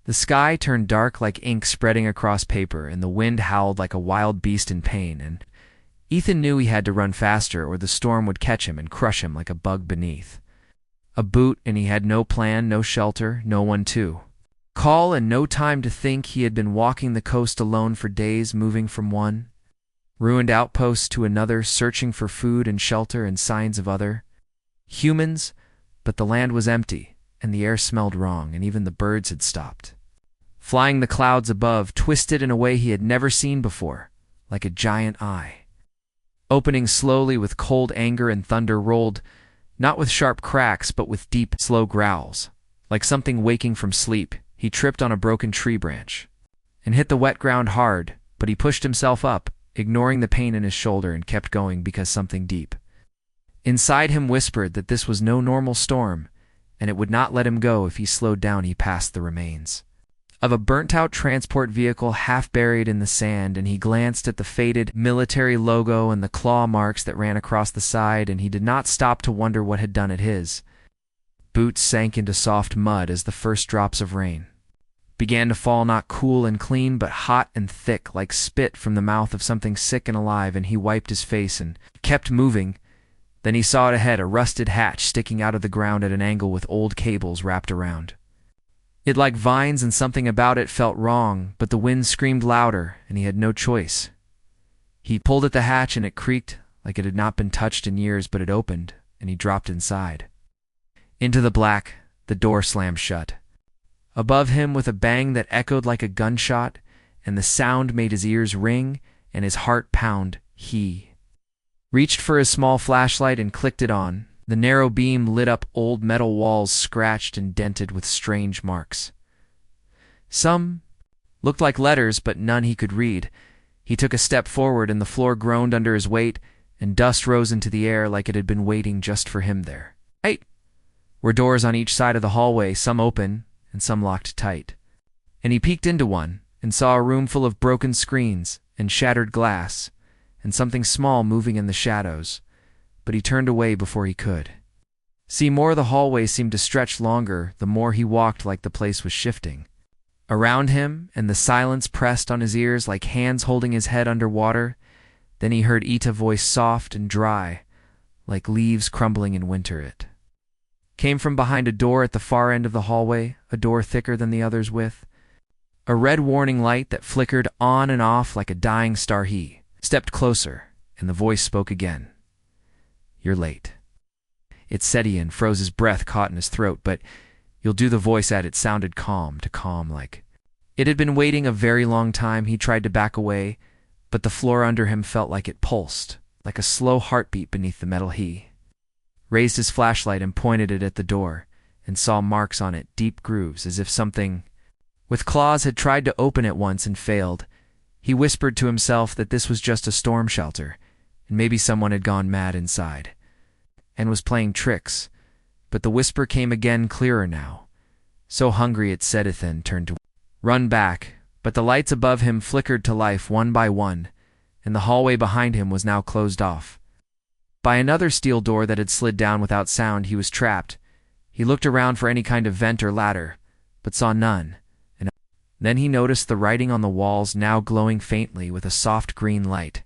The sky turned dark like ink spreading across paper, and the wind howled like a wild beast in pain, and Ethan knew he had to run faster or the storm would catch him and crush him like a bug beneath. A boot, and he had no plan, no shelter, no one to call, and no time to think. He had been walking the coast alone for days, moving from one ruined outpost to another, searching for food and shelter and signs of other humans, but the land was empty, and the air smelled wrong, and even the birds had stopped flying. The clouds above twisted in a way he had never seen before, like a giant eye, opening slowly with cold anger, and thunder rolled, not with sharp cracks, but with deep, slow growls, like something waking from sleep. He tripped on a broken tree branch and hit the wet ground hard, but he pushed himself up, ignoring the pain in his shoulder, and kept going because something deep inside him whispered that this was no normal storm, and it would not let him go if he slowed down. He passed the remains of a burnt-out transport vehicle half buried in the sand, and he glanced at the faded military logo and the claw marks that ran across the side, and he did not stop to wonder what had done it. His boots sank into soft mud as the first drops of rain began to fall, not cool and clean, but hot and thick, like spit from the mouth of something sick and alive, and he wiped his face and kept moving. Then he saw it ahead, a rusted hatch sticking out of the ground at an angle with old cables wrapped around it like vines, and something about it felt wrong, but the wind screamed louder, and he had no choice. He pulled at the hatch, and it creaked like it had not been touched in years, but it opened, and he dropped inside. Into the black, the door slammed shut above him with a bang that echoed like a gunshot, and the sound made his ears ring and his heart pound. He reached for his small flashlight and clicked it on. The narrow beam lit up old metal walls scratched and dented with strange marks. Some looked like letters, but none he could read. He took a step forward, and the floor groaned under his weight, and dust rose into the air like it had been waiting just for him there. Right were doors on each side of the hallway, some open and some locked tight. And he peeked into one and saw a room full of broken screens and shattered glass, and something small moving in the shadows. But he turned away before he could see more. The hallway seemed to stretch longer the more he walked, like the place was shifting around him, and the silence pressed on his ears like hands holding his head under water. Then he heard Ita's voice, soft and dry, like leaves crumbling in winter. It came from behind a door at the far end of the hallway, a door thicker than the others with a red warning light that flickered on and off like a dying star. He stepped closer, and the voice spoke again. "You're late." It said. Ian froze, his breath caught in his throat, but "You'll do." The voice at it sounded calm, like it had been waiting a very long time. He tried to back away, but the floor under him felt like it pulsed, like a slow heartbeat beneath the metal. He raised his flashlight and pointed it at the door, and saw marks on it, deep grooves, as if something with claws had tried to open it once and failed. He whispered to himself that this was just a storm shelter, and maybe someone had gone mad inside and was playing tricks. But the whisper came again, clearer now. So hungry, it said. Ethan turned to run back, but the lights above him flickered to life one by one, and the hallway behind him was now closed off by another steel door that had slid down without sound. He was trapped. He looked around for any kind of vent or ladder, but saw none. And then he noticed the writing on the walls, now glowing faintly with a soft green light.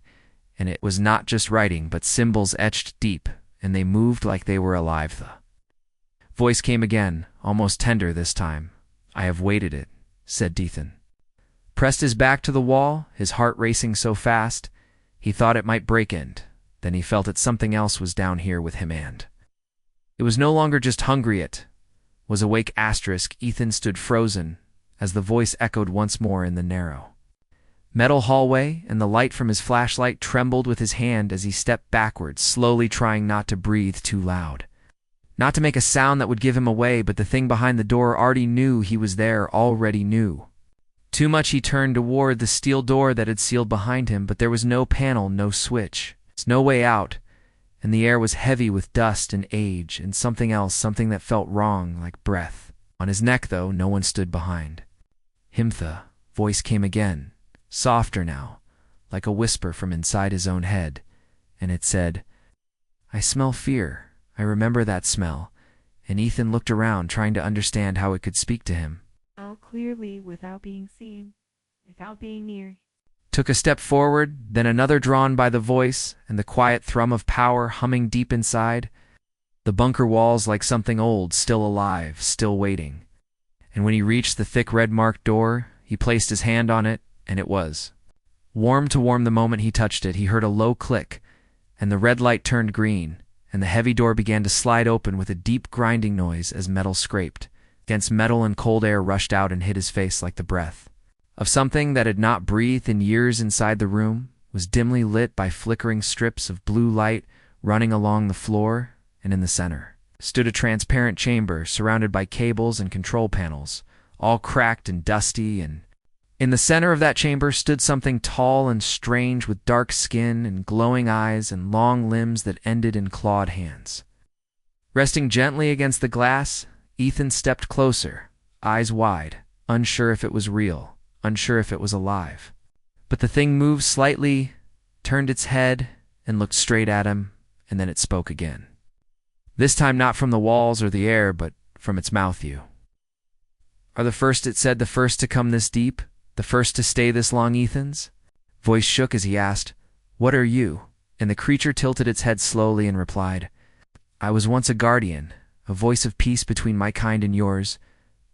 And it was not just writing, but symbols etched deep, and they moved like they were alive. The voice came again, almost tender this time. "I have waited it," said Ethan. Pressed his back to the wall, his heart racing so fast, he thought it might break in. Then he felt that something else was down here with him, and it was no longer just hungry, it was awake. Ethan stood frozen as the voice echoed once more in the narrow metal hallway, and the light from his flashlight trembled with his hand as he stepped backwards, slowly trying not to breathe too loud, not to make a sound that would give him away. But the thing behind the door already knew he was there, already knew too much. He turned toward the steel door that had sealed behind him, but there was no panel, no switch, no way out, and the air was heavy with dust and age and something else, something that felt wrong, like breath. On his neck, though, no one stood behind him. The voice came again, softer now, like a whisper from inside his own head, and it said, "I smell fear. I remember that smell." And Ethan looked around, trying to understand how it could speak to him. clearly without being seen, without being near. Took a step forward, then another, drawn by the voice and the quiet thrum of power humming deep inside. The bunker walls like something old, still alive, still waiting. And when he reached the thick red-marked door, he placed his hand on it, and it was warm to warm. The moment he touched it, he heard a low click, and the red light turned green, and the heavy door began to slide open with a deep grinding noise as metal scraped against metal, and cold air rushed out and hit his face like the breath of something that had not breathed in years. Inside the room was dimly lit by flickering strips of blue light running along the floor, and in the center stood a transparent chamber surrounded by cables and control panels, all cracked and dusty, and in the center of that chamber stood something tall and strange with dark skin and glowing eyes and long limbs that ended in clawed hands. Resting gently against the glass, Ethan stepped closer, eyes wide, unsure if it was real, unsure if it was alive. But the thing moved slightly, turned its head, and looked straight at him, and then it spoke again. This time not from the walls or the air, but from its mouth. "You are the first," it said, "the first to come this deep, the first to stay this long." Ethan's voice shook as he asked, "What are you?" And the creature tilted its head slowly and replied, "I was once a guardian, a voice of peace between my kind and yours,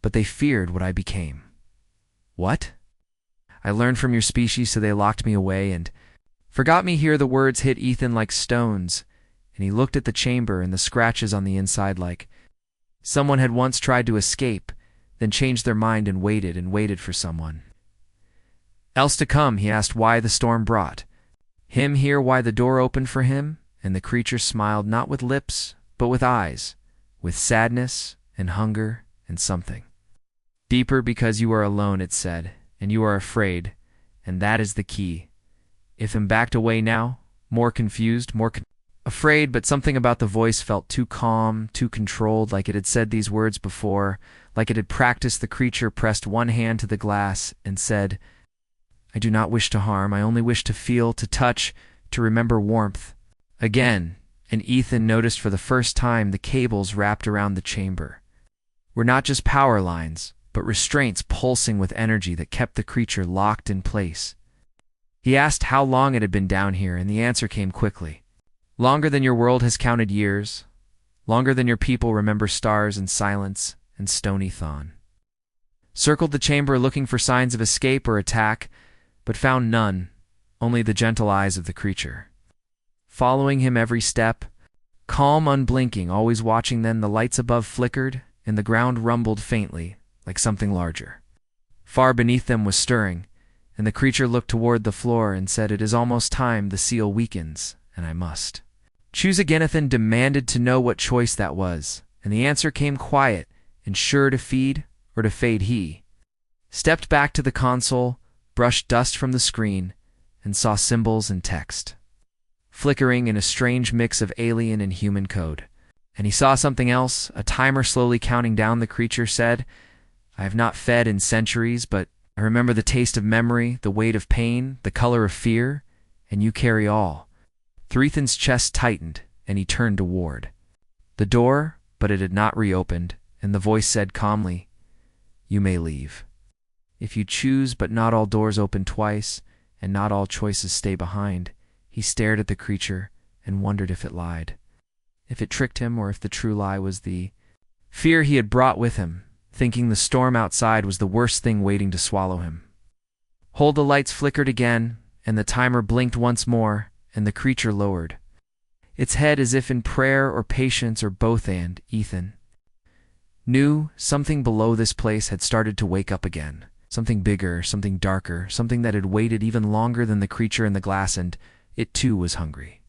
but they feared what I became." "What?" "I learned from your species, so they locked me away and forgot me here." The words hit Ethan like stones, and he looked at the chamber and the scratches on the inside like someone had once tried to escape, then changed their mind and waited for someone else to come. He asked why the storm brought him here, why the door opened for him, and the creature smiled, not with lips, but with eyes, with sadness and hunger and something deeper. "Because you are alone," it said, "and you are afraid, and that is the key." Ethan backed away now, more confused, afraid, but something about the voice felt too calm, too controlled, like it had said these words before, like it had practiced. The creature pressed one hand to the glass and said, "I do not wish to harm, I only wish to feel, to touch, to remember warmth." Again, and Ethan noticed for the first time the cables wrapped around the chamber were not just power lines, but restraints pulsing with energy that kept the creature locked in place. He asked how long it had been down here, and the answer came quickly. "Longer than your world has counted years, longer than your people remember stars and silence and stony thon." Circled the chamber looking for signs of escape or attack, but found none, only the gentle eyes of the creature following him every step, calm, unblinking, always watching. Then the lights above flickered, and the ground rumbled faintly, like something larger far beneath them was stirring, and the creature looked toward the floor and said, "It is almost time. The seal weakens, and I must choose again." Ethan demanded to know what choice that was, and the answer came quiet and sure: to feed or to fade. He stepped back to the console, brushed dust from the screen, and saw symbols and text flickering in a strange mix of alien and human code. And he saw something else, a timer slowly counting down. The creature said, "I have not fed in centuries, but I remember the taste of memory, the weight of pain, the color of fear, and you carry all." Ethan's chest tightened, and he turned toward the door, but it had not reopened, and the voice said calmly, "You may leave if you choose, but not all doors open twice, and not all choices stay behind." He stared at the creature and wondered if it lied, if it tricked him, or if the true lie was the fear he had brought with him, thinking the storm outside was the worst thing waiting to swallow him. The lights flickered again, and the timer blinked once more, and the creature lowered its head as if in prayer or patience or both. And Ethan knew something below this place had started to wake up again, something bigger, something darker, something that had waited even longer than the creature in the glass, and it too was hungry.